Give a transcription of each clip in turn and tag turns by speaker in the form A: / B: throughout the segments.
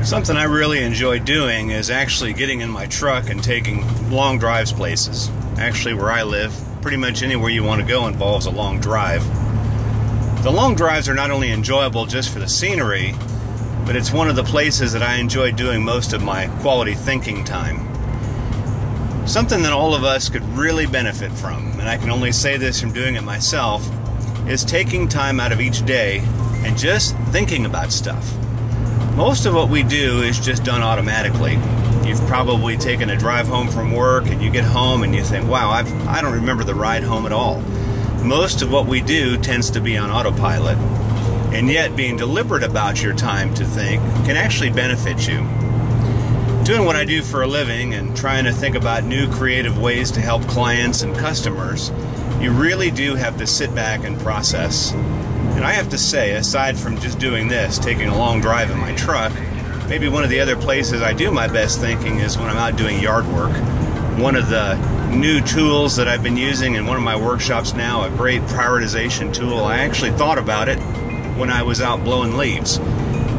A: Something I really enjoy doing is actually getting in my truck and taking long drives places. Actually, where I live, pretty much anywhere you want to go involves a long drive. The long drives are not only enjoyable just for the scenery, but it's one of the places that I enjoy doing most of my quality thinking time. Something that all of us could really benefit from, and I can only say this from doing it myself, is taking time out of each day and just thinking about stuff. Most of what we do is just done automatically. You've probably taken a drive home from work and you get home and you think, wow, I don't remember the ride home at all. Most of what we do tends to be on autopilot. And yet being deliberate about your time to think can actually benefit you. Doing what I do for a living and trying to think about new creative ways to help clients and customers, you really do have to sit back and process. And I have to say, aside from just doing this, taking a long drive in my truck, maybe one of the other places I do my best thinking is when I'm out doing yard work. One of the new tools that I've been using in one of my workshops now, a great prioritization tool, I actually thought about it when I was out blowing leaves.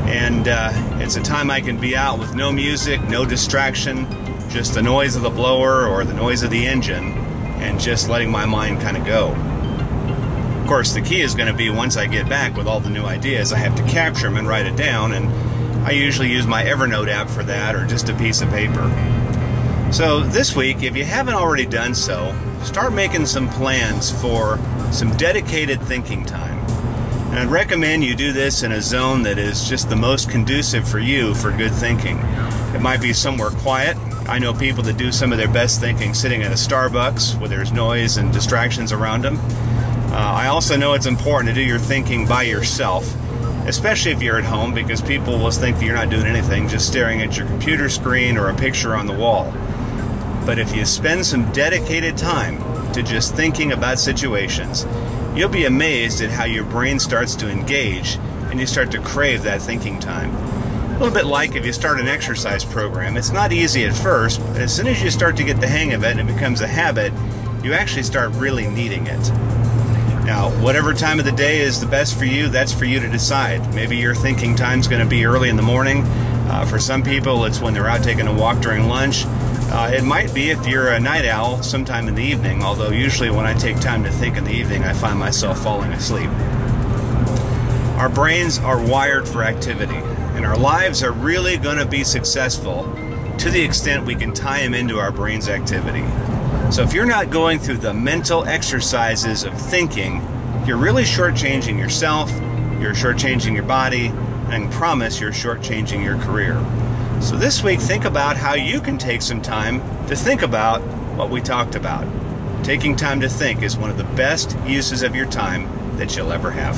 A: And it's a time I can be out with no music, no distraction, just the noise of the blower or the noise of the engine, and just letting my mind kind of go. Of course, the key is going to be once I get back with all the new ideas, I have to capture them and write it down, and I usually use my Evernote app for that, or just a piece of paper. So this week, if you haven't already done so, start making some plans for some dedicated thinking time. And I'd recommend you do this in a zone that is just the most conducive for you for good thinking. It might be somewhere quiet. I know people that do some of their best thinking sitting at a Starbucks where there's noise and distractions around them. I also know it's important to do your thinking by yourself, especially if you're at home, because people will think that you're not doing anything, just staring at your computer screen or a picture on the wall. But if you spend some dedicated time to just thinking about situations, you'll be amazed at how your brain starts to engage and you start to crave that thinking time. A little bit like if you start an exercise program. It's not easy at first, but as soon as you start to get the hang of it and it becomes a habit, you actually start really needing it. Now, whatever time of the day is the best for you, that's for you to decide. Maybe your thinking time's going to be early in the morning. For some people, it's when they're out taking a walk during lunch. It might be, if you're a night owl, sometime in the evening, although usually when I take time to think in the evening, I find myself falling asleep. Our brains are wired for activity, and our lives are really going to be successful to the extent we can tie them into our brain's activity. So if you're not going through the mental exercises of thinking, you're really shortchanging yourself, you're shortchanging your body, and I can promise you're shortchanging your career. So this week, think about how you can take some time to think about what we talked about. Taking time to think is one of the best uses of your time that you'll ever have.